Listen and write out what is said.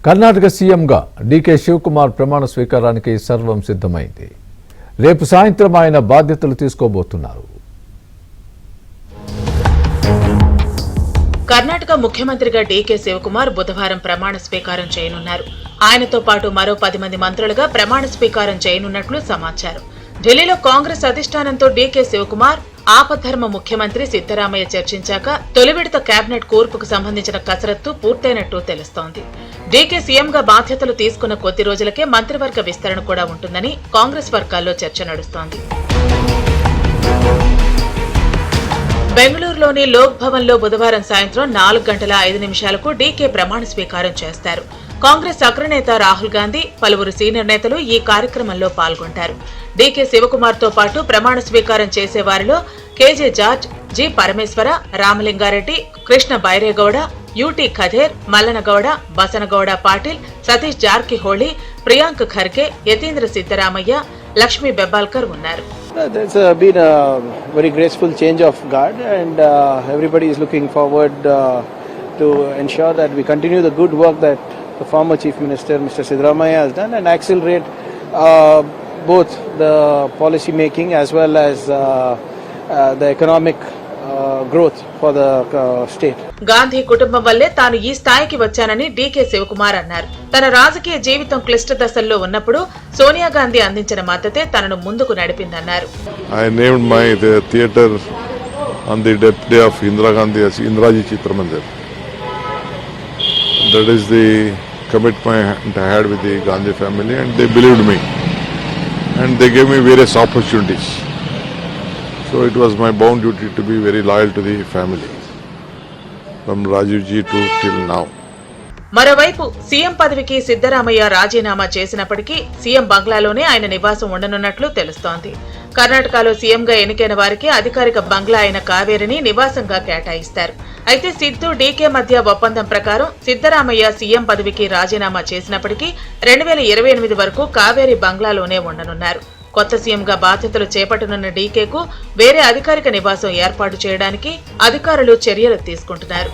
కర్ణాటక సీఎంగా డీకే శివకుమార్ ప్రమాణ స్వీకారానికి సర్వం సిద్ధమైంది. రేపు సాయంత్రం ఆయన బాధ్యతలు తీసుకోబోతున్నారు. కర్ణాటక ముఖ్యమంత్రిగా డీకే శివకుమార్ బుధవారం ప్రమాణ స్వీకారం చేయనున్నారు. ఆయనతో పాటు మరో 10 మంది మంత్రులుగా ప్రమాణ స్వీకారం చేయనున్నట్లు సమాచారం. ఢిల్లీలో కాంగ్రెస్ అధిష్టానంతో డీకే శివకుమార్, ఆపద్ధర్మ ముఖ్యమంత్రి సిద్దరామయ్య చర్చించాక తొలి విడత కేబినెట్ కూర్పుకు సంబంధించిన కసరత్తు పూర్తయినట్టు తెలుస్తోంది. డీకే సీఎంగా బాధ్యతలు తీసుకున్న కొద్ది రోజులకే మంత్రివర్గ విస్తరణ కూడా ఉంటుందని కాంగ్రెస్ వర్గాల్లో చర్చ నడుస్తోంది. బెంగళూరులోని లోక్ భవన్ లో బుధవారం సాయంత్రం 4:05 డీకే ప్రమాణ స్వీకారం చేస్తారు. కాంగ్రెస్ అగ్రనేత రాహుల్ గాంధీ, పలువురు సీనియర్ నేతలు ఈ కార్యక్రమంలో పాల్గొంటారు. డీకే శివకుమార్ తో పాటు ప్రమాణ స్వీకారం చేసే వారిలో కేజే జార్జ్, జి పరమేశ్వర, రామలింగారెడ్డి, కృష్ణ బైరేగౌడ, యూటీ ఖదేర్, మల్లనగౌడ, బసనగౌడ పాటిల్, సతీష్ జార్కిహోళీ, ప్రియాంక్ ఖర్గే, యతీంద్ర సిద్దరామయ్య, లక్ష్మీ బెబ్బాల్కర్ ఉన్నారు. There's been a very graceful change of guard, and everybody is looking forward to ensure that we continue the good work that the former Chief Minister, Mr. Siddaramaiah, has done and accelerate both the policy making as well as the economic growth for the state. Gandhi కుటుంబం వల్లే తాను ఈ స్థాయికి వచ్చానని DK Shivakumar అన్నారు. తన రాజకీయ జీవితం క్లిష్ట దశల్లో ఉన్నప్పుడు సోనియా గాంధీ అందించిన మద్దతే తనను ముందుకు నడిపిందన్నారు. I named my theatre on the death day of Indira Gandhi as Indiraji Chitra Mandir. That is the commitment I had with the Gandhi family, and they believed me and they gave me various opportunities. So it was my bound duty to be very loyal to the family from Rajiv ji to till now. మరోవైపు CM పదవికి సిద్దరామయ్య రాజీనామా చేసినప్పటికీ CM బంగ్లాలోనే ఆయన నివాసం ఉండనున్నట్లు తెలుస్తోంది. కర్ణాటకలో సీఎంగా ఎన్నికైన వారికి అధికారిక బంగ్లా అయిన కావేరిని నివాసంగా కేటాయిస్తారు. అయితే సిద్దు, డీకే మధ్య ఒప్పందం ప్రకారం సిద్దరామయ్య సీఎం పదవికి రాజీనామా చేసినప్పటికీ 2028 వరకు కావేరి బంగ్లాలోనే ఉండనున్నారు. కొత్త సీఎంగా బాధ్యతలు చేపట్టనున్న డీకేకు వేరే అధికారిక నివాసం ఏర్పాటు చేయడానికి అధికారులు చర్యలు తీసుకుంటున్నారు.